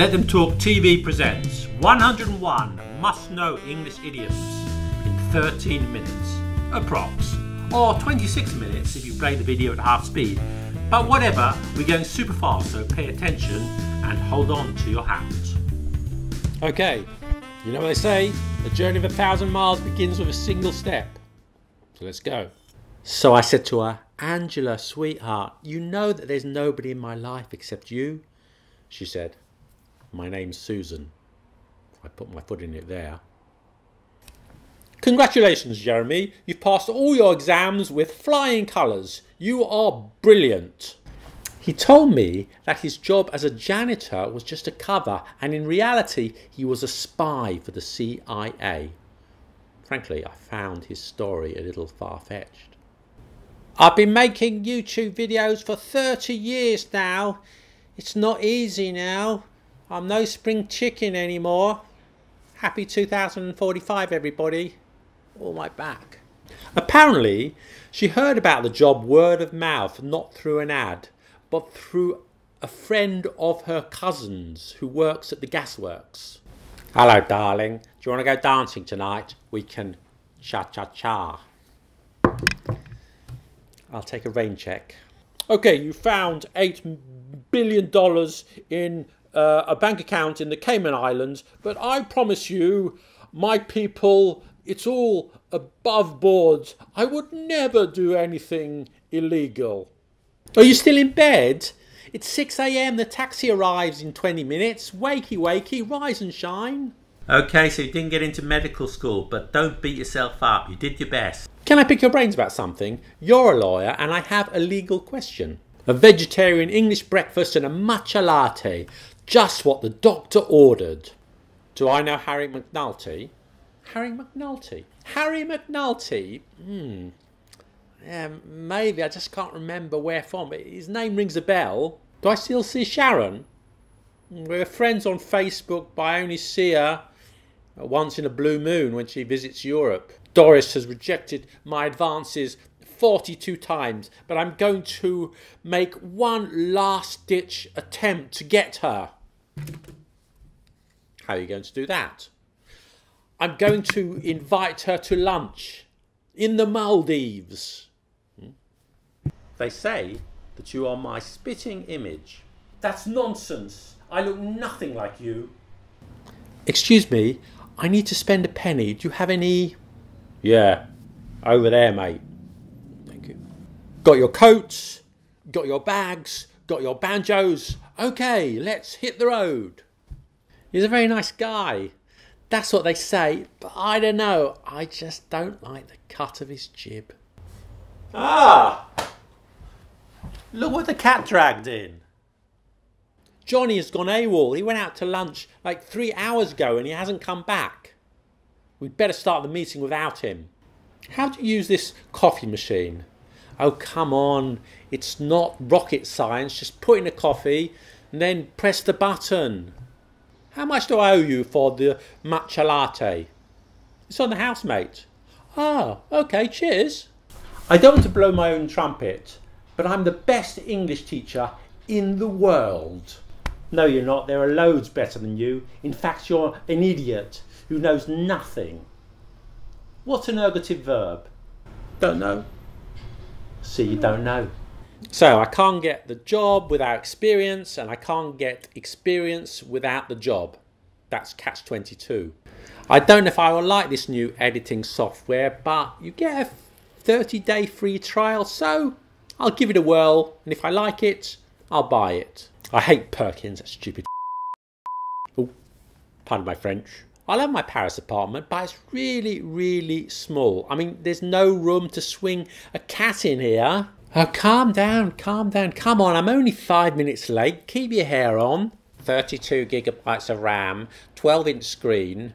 Let Them Talk TV presents 101 must-know English idioms in 13 minutes, approx, or 26 minutes if you play the video at half speed. But whatever, we're going super fast, so pay attention and hold on to your hat. Okay, you know what they say, the journey of 1,000 miles begins with a single step. So let's go. So I said to her, Angela, sweetheart, you know that there's nobody in my life except you? She said, my name's Susan. I put my foot in it there. Congratulations, Jeremy. You've passed all your exams with flying colours. You are brilliant. He told me that his job as a janitor was just a cover, and in reality, he was a spy for the CIA. Frankly, I found his story a little far-fetched. I've been making YouTube videos for 30 years now. It's not easy now. I'm no spring chicken anymore. Happy 2045, everybody. Oh, my back. Apparently, she heard about the job word of mouth, not through an ad, but through a friend of her cousin's who works at the gasworks. Hello, darling. Do you want to go dancing tonight? We can cha-cha-cha. I'll take a rain check. Okay, you found $8 billion in a bank account in the Cayman Islands, but I promise you, my people, it's all above board. I would never do anything illegal. Are you still in bed? It's 6 AM, the taxi arrives in 20 minutes. Wakey, wakey, rise and shine. Okay, so you didn't get into medical school, but don't beat yourself up. You did your best. Can I pick your brains about something? You're a lawyer and I have a legal question. A vegetarian English breakfast and a matcha latte. Just what the doctor ordered. Do I know Harry McNulty? Harry McNulty? Harry McNulty? Maybe, I just can't remember where from. His name rings a bell. Do I still see Sharon? We're friends on Facebook, but I only see her once in a blue moon when she visits Europe. Doris has rejected my advances 42 times, but I'm going to make one last-ditch attempt to get her. How are you going to do that? I'm going to invite her to lunch in the Maldives. They say that you are my spitting image. That's nonsense. I look nothing like you. Excuse me, I need to spend a penny. Do you have any? Yeah, over there, mate. Thank you. Got your coats, got your bags, got your banjos. Okay, let's hit the road. He's a very nice guy. That's what they say, but I don't know. I just don't like the cut of his jib. Ah! Look what the cat dragged in. Johnny has gone AWOL. He went out to lunch like 3 hours ago and he hasn't come back. We'd better start the meeting without him. How do you use this coffee machine? Oh, come on. It's not rocket science. Just put in a coffee and then press the button. How much do I owe you for the matcha latte? It's on the house, mate. Ah, okay, cheers. I don't want to blow my own trumpet, but I'm the best English teacher in the world. No, you're not. There are loads better than you. In fact, you're an idiot who knows nothing. What's an ergative verb? Don't know. See, you don't know. So I can't get the job without experience, and I can't get experience without the job. That's catch-22. I don't know if I will like this new editing software, but you get a 30-day free trial, so I'll give it a whirl, and if I like it, I'll buy it. I hate Perkins, that stupid. Oh, pardon my French. I love my Paris apartment, but it's really, really small. I mean, there's no room to swing a cat in here. Oh, calm down, calm down. Come on, I'm only 5 minutes late. Keep your hair on. 32 gigabytes of RAM, 12-inch screen,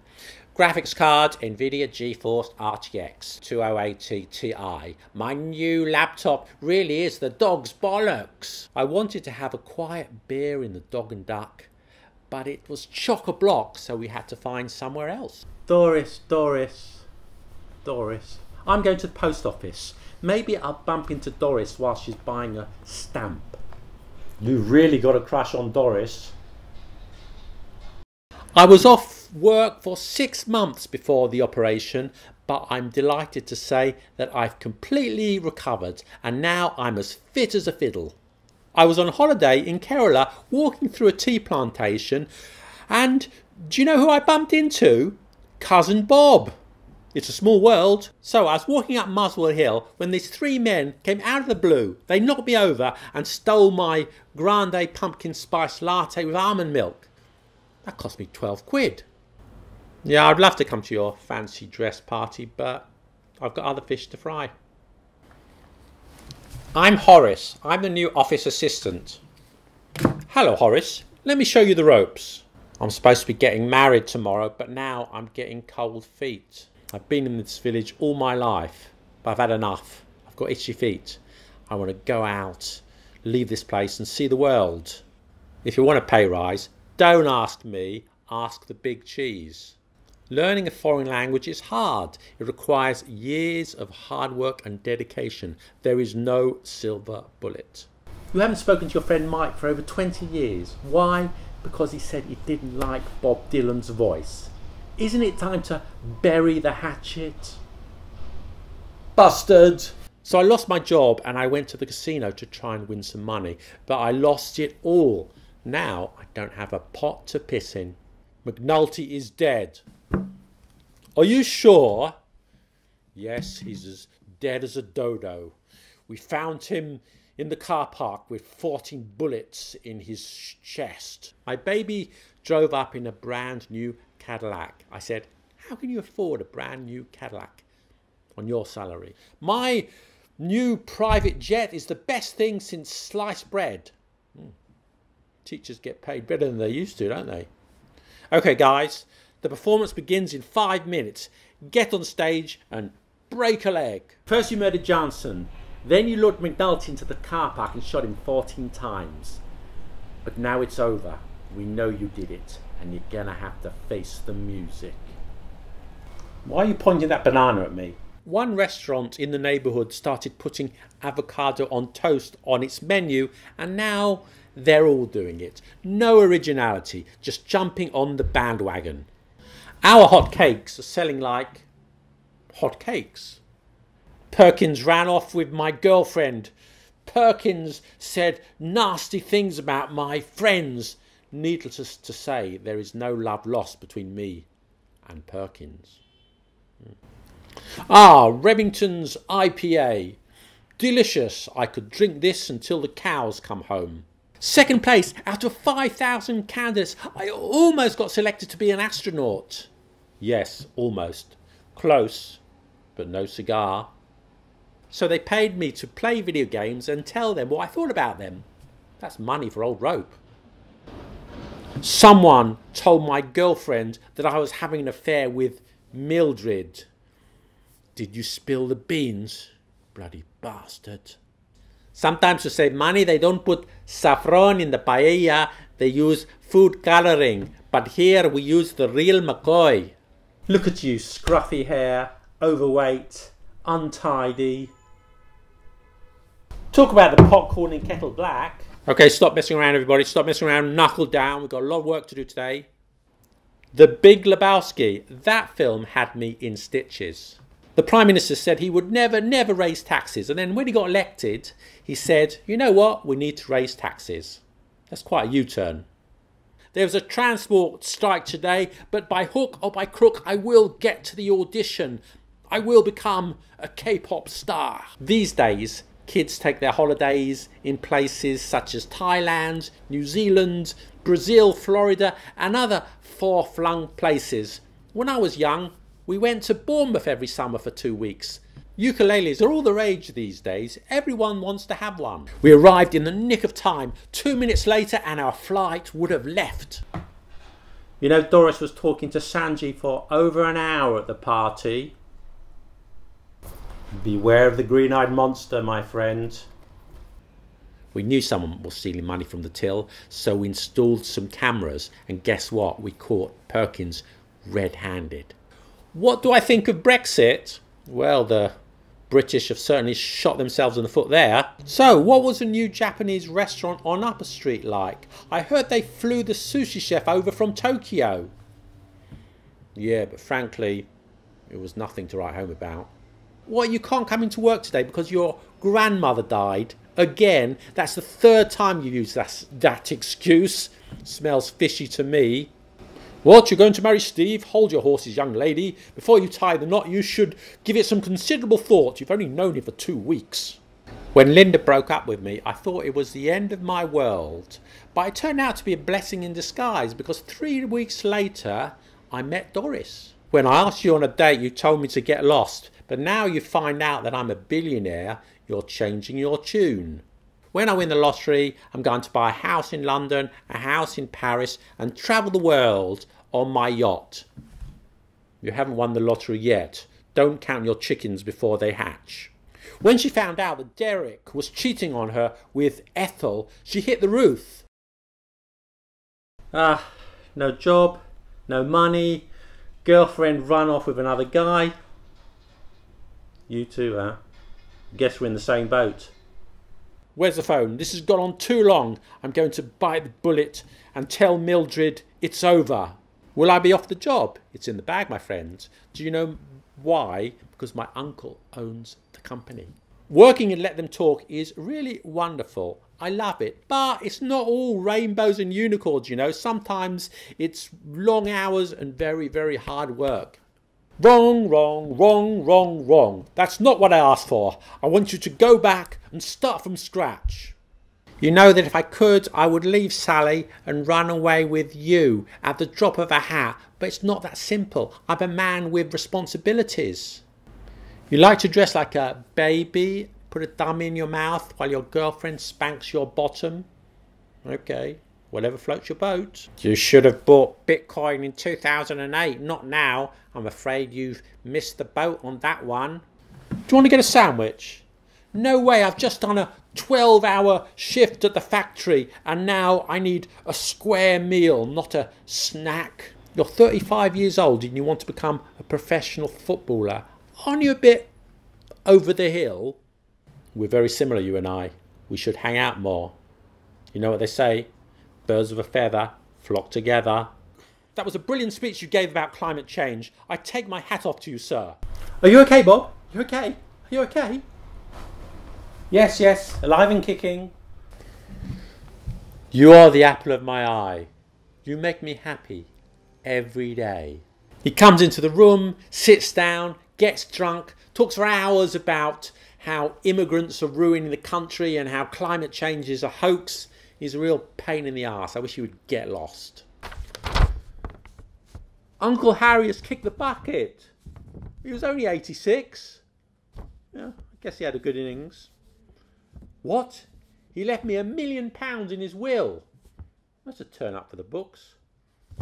graphics card, NVIDIA GeForce RTX 2080 Ti. My new laptop really is the dog's bollocks. I wanted to have a quiet beer in the Dog and Duck, but it was chock-a-block, so we had to find somewhere else. Doris. I'm going to the post office. Maybe I'll bump into Doris while she's buying a stamp. You've really got a crush on Doris. I was off work for 6 months before the operation, but I'm delighted to say that I've completely recovered and now I'm as fit as a fiddle. I was on holiday in Kerala walking through a tea plantation, and do you know who I bumped into? Cousin Bob. It's a small world. So I was walking up Muswell Hill when these 3 men came out of the blue. They knocked me over and stole my grande pumpkin spice latte with almond milk. That cost me 12 quid. Yeah, I'd love to come to your fancy dress party, but I've got other fish to fry. I'm Horace. I'm the new office assistant. Hello, Horace. Let me show you the ropes. I'm supposed to be getting married tomorrow, but now I'm getting cold feet. I've been in this village all my life, but I've had enough. I've got itchy feet. I want to go out, leave this place and see the world. If you want a pay rise, don't ask me, ask the big cheese. Learning a foreign language is hard. It requires years of hard work and dedication. There is no silver bullet. You haven't spoken to your friend Mike for over 20 years. Why? Because he said he didn't like Bob Dylan's voice. Isn't it time to bury the hatchet? Busted! So I lost my job and I went to the casino to try and win some money, but I lost it all. Now I don't have a pot to piss in. McNulty is dead. Are you sure? Yes, he's as dead as a dodo. We found him in the car park with 14 bullets in his chest. My baby drove up in a brand new Cadillac. I said, how can you afford a brand new Cadillac on your salary? My new private jet is the best thing since sliced bread. Teachers get paid better than they used to, don't they? Okay, guys, the performance begins in 5 minutes. Get on stage and break a leg. First you murdered Johnson. Then you lured McNulty into the car park and shot him 14 times. But now it's over. We know you did it, and you're gonna have to face the music. Why are you pointing that banana at me? One restaurant in the neighbourhood started putting avocado on toast on its menu, and now they're all doing it. No originality, just jumping on the bandwagon. Our hot cakes are selling like hot cakes. Perkins ran off with my girlfriend. Perkins said nasty things about my friends. Needless to say, there is no love lost between me and Perkins. Remington's IPA. Delicious. I could drink this until the cows come home. Second place out of 5,000 candidates. I almost got selected to be an astronaut. Yes, almost. Close, but no cigar. So they paid me to play video games and tell them what I thought about them. That's money for old rope. Someone told my girlfriend that I was having an affair with Mildred. Did you spill the beans? Bloody bastard. Sometimes to save money they don't put saffron in the paella, they use food colouring. But here we use the real McCoy. Look at you, scruffy hair, overweight, untidy. Talk about the popcorn in kettle black. Okay, stop messing around everybody, stop messing around, knuckle down, we've got a lot of work to do today. The Big Lebowski, that film had me in stitches. The Prime Minister said he would never raise taxes, and then when he got elected, he said, you know what, we need to raise taxes. That's quite a U-turn. There was a transport strike today, but by hook or by crook, I will get to the audition. I will become a K-pop star. These days, kids take their holidays in places such as Thailand, New Zealand, Brazil, Florida, and other far-flung places. When I was young, we went to Bournemouth every summer for 2 weeks. Ukuleles are all the rage these days. Everyone wants to have one. We arrived in the nick of time. 2 minutes later and our flight would have left. You know, Doris was talking to Sanji for over an hour at the party. Beware of the green-eyed monster, my friend. We knew someone was stealing money from the till, so we installed some cameras, and guess what? We caught Perkins red-handed. What do I think of Brexit? Well, the British have certainly shot themselves in the foot there. So, what was the new Japanese restaurant on Upper Street like? I heard they flew the sushi chef over from Tokyo. Yeah, but frankly, it was nothing to write home about. What, you can't come into work today because your grandmother died? Again, that's the third time you used that excuse. Smells fishy to me. What, you're going to marry Steve? Hold your horses, young lady. Before you tie the knot, you should give it some considerable thought. You've only known him for 2 weeks. When Linda broke up with me, I thought it was the end of my world. But it turned out to be a blessing in disguise, because 3 weeks later, I met Doris. When I asked you on a date, you told me to get lost. But now you find out that I'm a billionaire, you're changing your tune. When I win the lottery, I'm going to buy a house in London, a house in Paris, and travel the world on my yacht. You haven't won the lottery yet. Don't count your chickens before they hatch. When she found out that Derek was cheating on her with Ethel, she hit the roof. No job, no money, girlfriend run off with another guy. You too, huh? Guess we're in the same boat. Where's the phone? This has gone on too long. I'm going to bite the bullet and tell Mildred it's over. Will I be off the job? It's in the bag, my friends. Do you know why? Because my uncle owns the company. Working in Let Them Talk is really wonderful. I love it. But it's not all rainbows and unicorns, you know. Sometimes it's long hours and very, very hard work. Wrong, wrong, wrong, wrong, wrong. That's not what I asked for. I want you to go back and start from scratch. You know that if I could, I would leave Sally and run away with you at the drop of a hat. But it's not that simple. I'm a man with responsibilities. You like to dress like a baby, put a dummy in your mouth while your girlfriend spanks your bottom. Okay, whatever floats your boat. You should have bought Bitcoin in 2008, not now. I'm afraid you've missed the boat on that one. Do you want to get a sandwich? No way, I've just done a 12-hour shift at the factory and now I need a square meal, not a snack. You're 35 years old and you want to become a professional footballer. Aren't you a bit over the hill? We're very similar, you and I. We should hang out more. You know what they say? Birds of a feather flock together. That was a brilliant speech you gave about climate change. I take my hat off to you, sir. Are you okay, Bob? You okay? Are you okay? Yes, yes, alive and kicking. You are the apple of my eye. You make me happy every day. He comes into the room, sits down, gets drunk, talks for hours about how immigrants are ruining the country and how climate change is a hoax. He's a real pain in the arse. I wish he would get lost. Uncle Harry has kicked the bucket. He was only 86. Yeah, I guess he had a good innings. What? He left me £1 million in his will. That's a turn up for the books.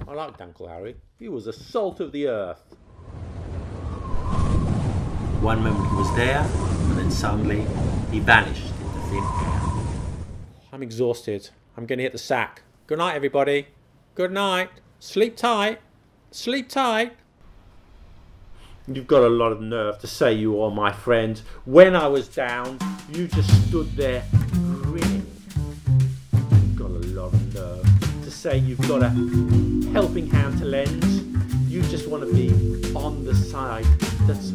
I liked Uncle Harry. He was the salt of the earth. One moment he was there, and then suddenly he vanished into thin air. I'm exhausted. I'm going to hit the sack. Good night, everybody. Good night. Sleep tight. Sleep tight. You've got a lot of nerve to say you are my friend. When I was down, you just stood there grinning. You've got a lot of nerve to say you've got a helping hand to lend. You just want to be on the side that's